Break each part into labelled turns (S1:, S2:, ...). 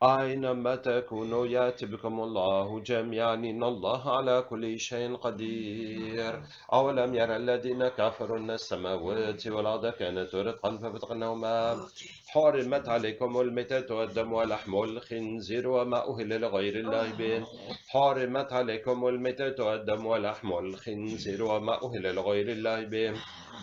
S1: أينما تكونوا يأتي بكم الله جميعا إن الله على كل شيء قدير أولم يرى الذين كفروا أن السماوات والأرض كانت رتقا ففتقناهما حرمت عليكم الميتة والدم ولحم الخنزير وما أهل لغير الله به حرمت عليكم الميتة والدم ولحم الخنزير وما أهل لغير الله به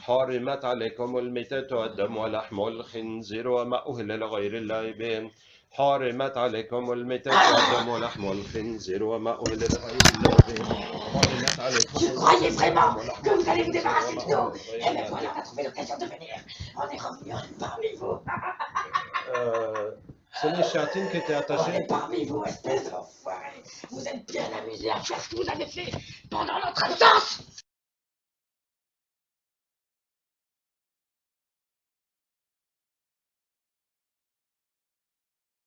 S1: حرمت عليكم الميتة والدم ولحم الخنزير وما أهل لغير الله به حرمت عليكم الميتة والدم ولحم الخنزير وما أهل لغير الله به حرمت عليكم
S2: Je croyais vraiment que vous allez vous débarrasser de nous. Et bien voilà, on a trouvé l'occasion de venir. On est revenu parmi vous.
S1: C'est les chatines qui étaient
S2: On
S1: attachées.
S2: est parmi vous, espèce d'enfoirés. Vous êtes bien amusés à faire ce que vous avez fait pendant notre absence.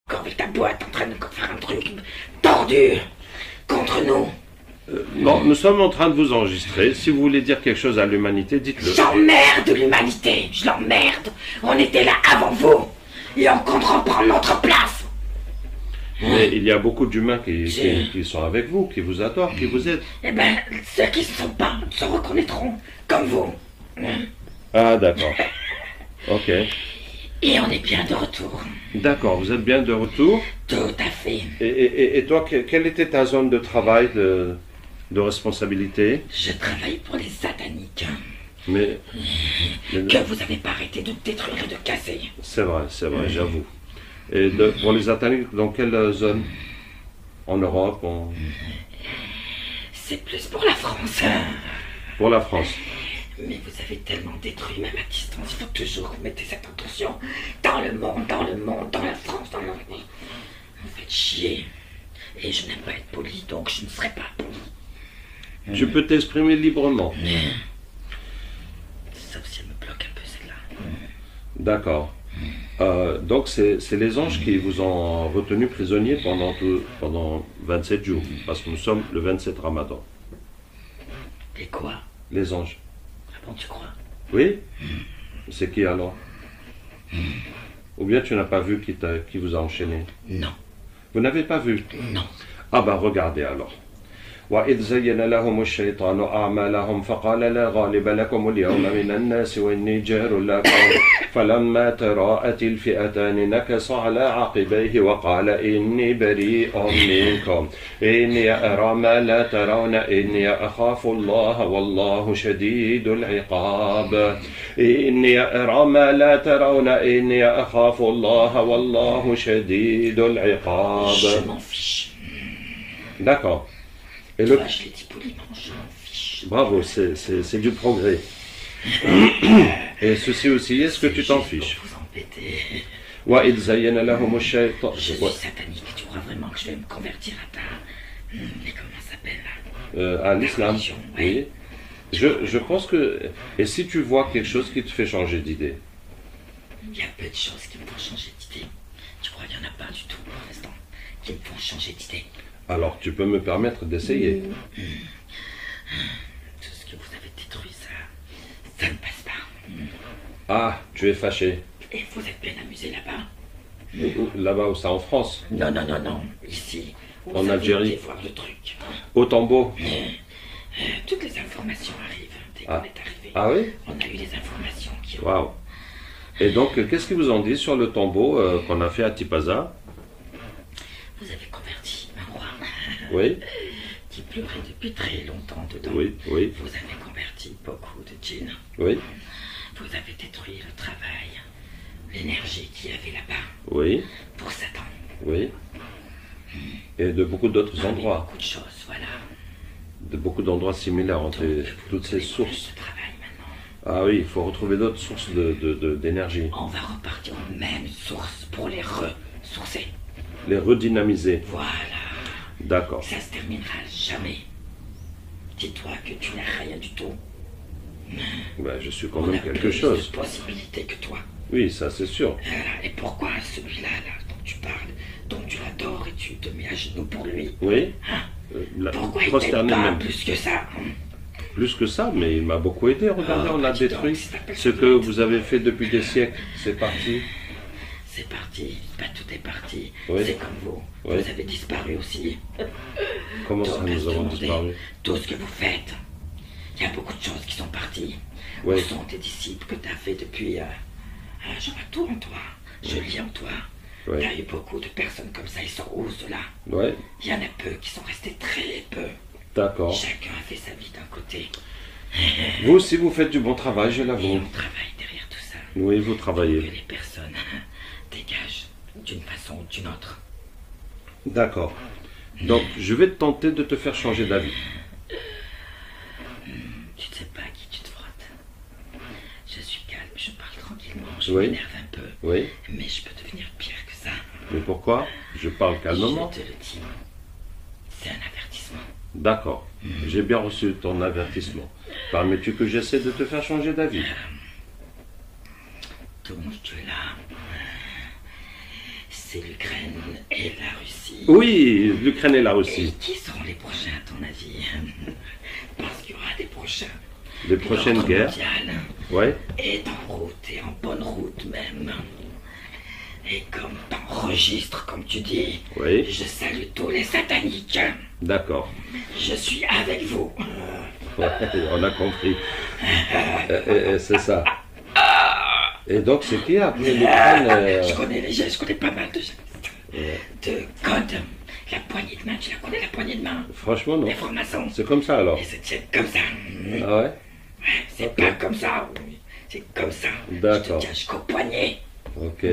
S2: Encore avec ta boîte en train de faire un truc tordu contre nous.
S1: Bon, nous sommes en train de vous enregistrer. Si vous voulez dire quelque chose à l'humanité, dites-le.
S2: J'emmerde l'humanité, je l'emmerde. On était là avant vous. Et on compte reprendre notre place.
S1: Mais il y a beaucoup d'humains qui sont avec vous, qui vous adorent, qui vous aident.
S2: Eh ben, ceux qui ne sont pas se reconnaîtront comme vous.
S1: Ah, d'accord. Ok.
S2: Et on est bien de retour.
S1: D'accord, vous êtes bien de retour.
S2: Tout à fait.
S1: Et toi, quelle était ta zone de travail, de responsabilité?
S2: Je travaille pour les sataniques.
S1: Mais
S2: Que vous n'avez pas arrêté de détruire et de casser.
S1: c'est vrai, j'avoue. Et pour les Sataniques, dans quelle zone? En Europe,
S2: C'est plus pour la France.
S1: pour la France.
S2: Mais vous avez tellement détruit, même à distance, il faut toujours que vous mettez cette intention dans le monde, dans la France, dans le monde. Vous faites chier. Et je n'aime pas être poli, donc je ne serai pas poli.
S1: Tu peux t'exprimer librement.
S2: Sauf si elle me bloque un peu celle-là.
S1: D'accord. Donc c'est les anges qui vous ont retenu prisonnier pendant 27 jours, parce que nous sommes le 27 Ramadan.
S2: Et quoi?
S1: Les anges.
S2: Ah bon, tu crois?
S1: Oui? C'est qui alors? Ou bien tu n'as pas vu qui vous a enchaîné?
S2: Non.
S1: Vous n'avez pas vu?
S2: Non.
S1: Ah ben regardez alors. وإذ زين لهم الشيطان أعمالهم فقال لا غالب لكم اليوم من الناس وإني جار لكم فلما تراءت الفئتان نكص على عقبيه وقال إني بريء منكم إني أرى ما لا ترون إني أخاف الله والله شديد العقاب إني أرى ما لا ترون إني أخاف الله والله شديد العقاب.
S2: Je m'en fiche.
S1: D'accord. Et
S2: Toi, je l'ai dit poliment, je m'en fiche.
S1: Bravo, c'est du progrès. Et ceci aussi, est-ce que tu t'en fiches?
S2: Vous embêtez.
S1: وَإِذْ زَيَّنَ لَهُمُ الشَّيْطَانُ.
S2: Je suis satanique, tu crois vraiment que je vais me convertir à ta... Mais comment ça s'appelle là?
S1: À l'islam.
S2: religion,
S1: Oui. Je pense que... Et si tu vois quelque chose qui te fait changer d'idée?
S2: Il y a peu de choses qui me font changer d'idée. Tu crois qu'il n'y en a pas du tout pour l'instant qui me font changer d'idée?
S1: Alors tu peux me permettre d'essayer.
S2: Tout ce que vous avez détruit, ça ne passe pas.
S1: Ah, tu es fâché.
S2: Et vous êtes bien amusé là-bas?
S1: Là-bas où c'est en France?
S2: Non, non, non, non. Ici, où
S1: En
S2: vous avez
S1: Algérie.
S2: été voir le truc.
S1: Au tombeau?
S2: Toutes les informations arrivent. Dès qu'on est arrivé,
S1: Ah oui?
S2: on a eu les informations qui ont...
S1: Waouh. Et donc, qu'est-ce qu'ils vous ont dit sur le tombeau qu'on a fait à Tipaza?
S2: Vous avez converti un roi
S1: Oui?
S2: qui pleurait depuis très longtemps dedans.
S1: Oui, oui,
S2: Vous avez converti beaucoup de djinns.
S1: oui,
S2: Vous avez détruit le travail, l'énergie qu'il y avait là-bas
S1: oui,
S2: pour Satan.
S1: oui. Et de beaucoup d'autres endroits.
S2: Beaucoup de choses, voilà.
S1: De beaucoup d'endroits similaires entre
S2: Donc,
S1: toutes ces
S2: vous avez
S1: sources.
S2: ce travail maintenant.
S1: Ah oui, il faut retrouver d'autres sources d'énergie.
S2: On va repartir aux mêmes sources pour les ressourcer.
S1: Les redynamiser.
S2: Voilà.
S1: D'accord.
S2: Ça se terminera jamais. Dis-toi que tu n'as rien du tout.
S1: Ben, je suis quand
S2: On a
S1: même quelque
S2: plus
S1: chose.
S2: de possibilités que toi.
S1: Oui, ça c'est sûr.
S2: Et pourquoi celui-là, là, dont tu parles, dont tu l'adores et tu te mets à genoux pour lui,
S1: Oui.
S2: hein?
S1: La
S2: Pourquoi il t'aide
S1: prosterner
S2: pas
S1: même.
S2: plus que ça?
S1: Plus que ça, mais il m'a beaucoup aidé. Regardez,
S2: Oh,
S1: on a
S2: dis donc,
S1: détruit
S2: ça s'appelle
S1: ce que vous avez fait depuis des siècles. C'est parti.
S2: C'est parti. parti. Pas tout est parti.
S1: Oui.
S2: C'est comme vous.
S1: Oui.
S2: Vous avez disparu aussi.
S1: Comment ça,
S2: Donc, à
S1: nous
S2: se
S1: avons
S2: demander
S1: disparu?
S2: tout ce que vous faites. Il y a beaucoup de choses qui sont parties.
S1: Oui.
S2: Où sont tes disciples que tu as fait depuis... je vois tout en toi. Je lis en toi.
S1: Oui.
S2: Il y a eu beaucoup de personnes comme ça. Ils sont où, ceux-là?
S1: Oui,
S2: Il y en a peu qui sont restés très peu.
S1: d'accord.
S2: Chacun a fait sa vie d'un côté.
S1: Vous aussi, vous faites du bon travail, je
S2: Et
S1: l'avoue.
S2: on travaille derrière tout ça.
S1: Oui, vous
S2: Que
S1: travaillez.
S2: les personnes dégagent d'une façon ou d'une autre.
S1: D'accord. Donc, je vais tenter de te faire changer d'avis.
S2: Tu ne sais pas à qui tu te frottes. Je suis calme, je parle tranquillement, je
S1: Oui.
S2: m'énerve un peu.
S1: Oui,
S2: Mais je peux devenir pire que ça.
S1: mais pourquoi? Je parle calmement.
S2: Je te le dis. C'est un avertissement.
S1: D'accord. J'ai bien reçu ton avertissement. Permets-tu que j'essaie de te faire changer d'avis?
S2: Ton Dieu là, c'est l'Ukraine et la Russie.
S1: Oui, l'Ukraine est là
S2: Et
S1: aussi.
S2: qui seront les prochains à ton avis? Parce qu'il y aura des prochains.
S1: Les prochaines
S2: L'ordre
S1: guerres.
S2: mondial
S1: Oui,
S2: est en route et en bonne route même. Et comme t'enregistres, comme tu dis,
S1: oui,
S2: je salue tous les sataniques.
S1: d'accord.
S2: Je suis avec vous.
S1: Ouais, on a compris. C'est ça. Et donc, c'est qui après l'Ukraine
S2: Je connais pas mal de codes. La poignée de main, tu la connais, la poignée de main?
S1: Franchement, non.
S2: Les francs-maçons.
S1: C'est comme ça alors.
S2: Et se tiennent comme ça.
S1: Ah ouais?
S2: Ouais, c'est
S1: Ok.
S2: pas comme ça. C'est comme ça.
S1: D'accord.
S2: Je te tiens jusqu'au poignet.
S1: Ok.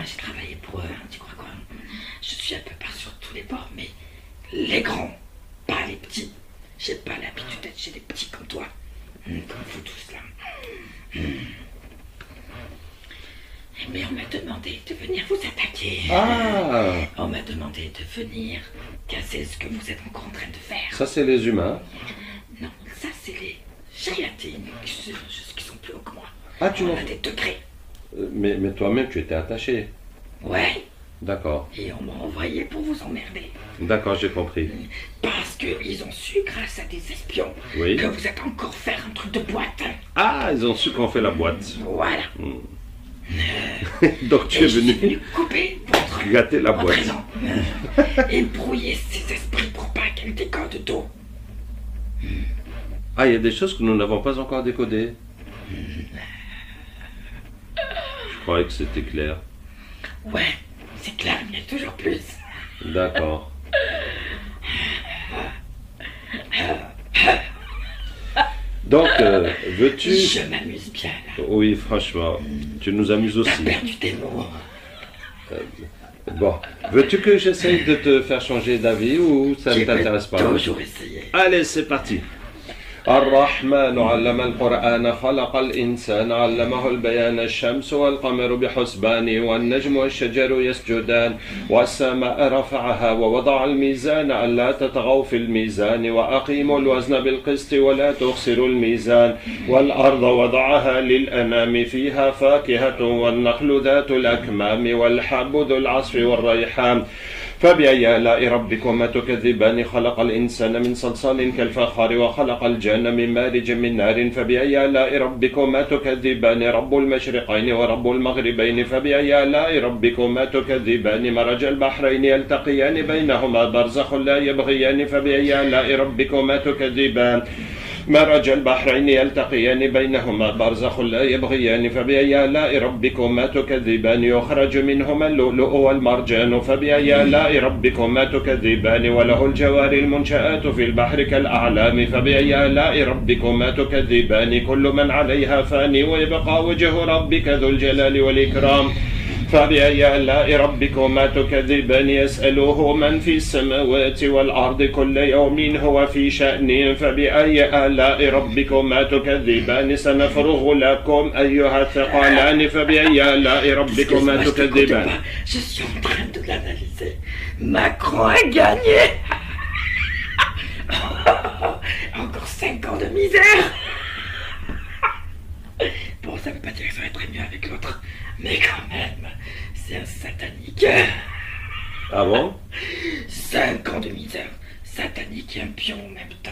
S2: J'ai travaillé pour eux, hein, tu crois quoi? Je suis un peu par sur tous les bords, mais les grands, pas les petits. J'ai pas l'habitude d'être chez des petits comme toi. Comme vous tous là. Mais on m'a demandé de venir vous attaquer.
S1: Ah,
S2: On m'a demandé de venir casser ce que vous êtes encore en train de faire.
S1: ça c'est les humains.
S2: Non, ça c'est les gélatines qui sont plus hauts que moi.
S1: Ah, tu
S2: On
S1: m'as...
S2: a des degrés.
S1: Mais toi-même, tu étais attaché.
S2: Ouais,
S1: D'accord.
S2: et on m'a envoyé pour vous emmerder.
S1: D'accord, j'ai compris.
S2: Parce qu'ils ont su, grâce à des espions,
S1: Oui.
S2: que vous êtes encore faire un truc de boîte.
S1: Ah, ils ont su qu'on fait la boîte.
S2: Voilà.
S1: Donc tu
S2: Et
S1: es
S2: je suis
S1: venu
S2: venu couper votre,
S1: gâter la
S2: votre
S1: boîte.
S2: raison. Et brouiller ces esprits pour pas qu'elles décodent d'eau.
S1: Ah, il y a des choses que nous n'avons pas encore décodées. Je croyais que c'était clair.
S2: Ouais, c'est clair, mais il y a toujours plus.
S1: D'accord. Donc, veux-tu...
S2: Je m'amuse bien là.
S1: Oui, franchement, tu nous amuses
S2: T'as
S1: aussi.
S2: perdu tes mots.
S1: Bon, veux-tu que j'essaye de te faire changer d'avis ou ça ne
S2: Tu peux
S1: t'intéresse pas?
S2: toujours essayer.
S1: Allez, c'est parti. الرحمن علم القرآن خلق الإنسان علمه البيان الشمس والقمر بحسبان والنجم والشجر يسجدان والسماء رفعها ووضع الميزان ألا تطغوا في الميزان وأقيموا الوزن بالقسط ولا تخسروا الميزان والأرض وضعها للأنام فيها فاكهة والنخل ذات الأكمام والحب ذو العصف والريحان فبأي آلاء ربكما تكذبان خلق الإنسان من صلصال كالفخار وخلق الجن من مارج من نار فبأي آلاء ربكما تكذبان رب المشرقين ورب المغربين فبأي آلاء ربكما تكذبان مرج البحرين يلتقيان بينهما برزخ لا يبغيان فبأي آلاء ربكما تكذبان مرج البحرين يلتقيان بينهما برزخ لا يبغيان فبأي آلاء ربكما تكذبان يخرج منهما اللؤلؤ والمرجان فبأي آلاء ربكما تكذبان وله الجوار المنشآت في البحر كالأعلام فبأي آلاء ربكما تكذبان كل من عليها فاني ويبقى وجه ربك ذو الجلال والإكرام فبأي آلاء ربكما تكذبان يسأله من في السماوات والأرض كل يوم هو في شأن فبأي آلاء ربكما تكذبان سنفرغ لكم أيها الثقلان فبأي آلاء ربكما
S2: Excuse-moi, je t'écoute
S1: تكذبان
S2: pas. Je suis en train de l'analyser. Macron a gagné. Encore 5 ans de misère. Bon, ça veut pas dire que ça va être mieux avec l'autre. Mais quand même, c'est un satanique.
S1: Ah bon?
S2: 5 ans de misère. Satanique et un pion en même temps.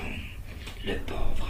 S2: Le pauvre.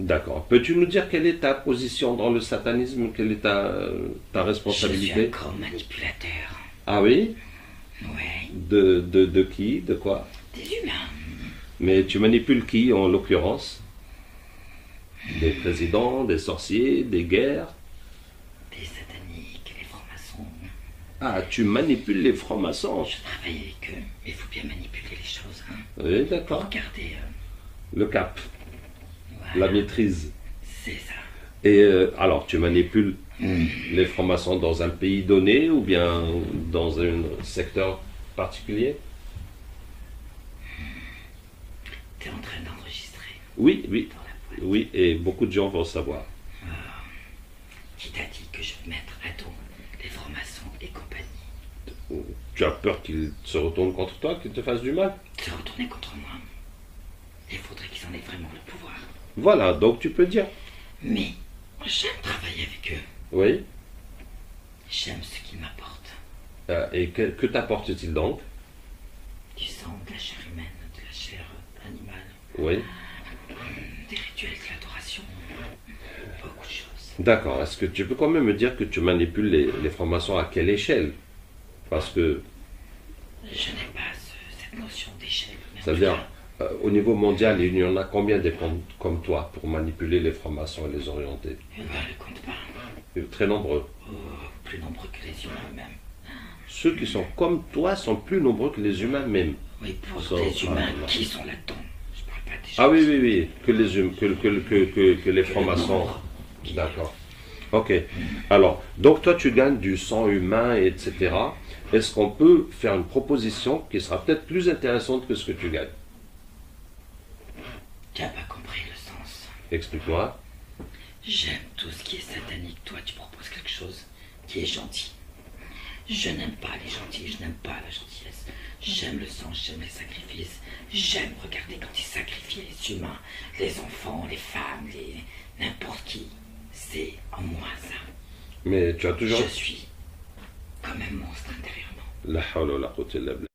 S1: D'accord. Peux-tu nous dire quelle est ta position dans le satanisme? Quelle est ta
S2: Je suis un
S1: responsabilité?
S2: grand manipulateur.
S1: Ah oui?
S2: Ouais,
S1: De qui? De quoi?
S2: des humains.
S1: Mais tu manipules qui en l'occurrence? Des présidents, des sorciers, des guerres?
S2: Des sataniques, les francs-maçons.
S1: Ah, tu manipules les francs-maçons.
S2: Je travaille avec eux, mais il faut bien manipuler les choses. Hein.
S1: Oui,
S2: Pour
S1: d'accord.
S2: garder.
S1: Le cap,
S2: Voilà,
S1: la maîtrise.
S2: c'est ça.
S1: Et alors, tu manipules les francs-maçons dans un pays donné ou bien dans un secteur particulier?
S2: T'es en train d'enregistrer
S1: Oui, oui,
S2: dans la boîte.
S1: oui, et beaucoup de gens vont savoir.
S2: Qui t'a dit que je vais mettre à dos les francs-maçons et compagnie?
S1: Tu as peur qu'ils se retournent contre toi, qu'ils te fassent du mal?
S2: Se retourner contre moi. Il faudrait qu'ils en aient vraiment le pouvoir.
S1: Voilà, donc tu peux dire.
S2: Mais j'aime travailler avec eux.
S1: Oui.
S2: J'aime ce qu'ils m'apportent.
S1: Et que t'apporte-t-il donc?
S2: Du sang, de la chair humaine, de la chair animale,
S1: Oui.
S2: des rituels de l'adoration, beaucoup de choses.
S1: D'accord. Est-ce que tu peux quand même me dire que tu manipules les francs-maçons à quelle échelle? Parce que,
S2: Je n'ai pas cette notion d'échelle. mais en
S1: ça veut
S2: tout
S1: dire,
S2: cas,
S1: au niveau mondial, il y en a combien des comme toi pour manipuler les francs-maçons et les orienter?
S2: je ne le compte pas.
S1: Très nombreux.
S2: Plus nombreux que les humains eux-mêmes.
S1: Ceux qui sont comme toi sont plus nombreux que les humains même.
S2: Oui, pour
S1: Ça,
S2: les
S1: ça,
S2: humains
S1: non.
S2: qui sont là-dedans. Je parle pas des gens.
S1: Ah oui,
S2: qui
S1: oui, oui, que les que les
S2: sont
S1: francs-maçons.
S2: membres.
S1: D'accord. Ok. Alors, donc toi tu gagnes du sang humain, etc. Est-ce qu'on peut faire une proposition qui sera peut-être plus intéressante que ce que tu gagnes?
S2: Tu n'as pas compris le sens.
S1: Explique-moi.
S2: J'aime tout ce qui est satanique. Toi, tu proposes quelque chose qui est gentil. Je n'aime pas les gentils, je n'aime pas la gentillesse. J'aime le sang, j'aime les sacrifices. J'aime regarder quand ils sacrifient les humains, les enfants, les femmes, n'importe qui. C'est en moi ça.
S1: Mais tu as toujours...
S2: Je suis comme un monstre intérieurement.
S1: La hawla wa la quwwata illa billah.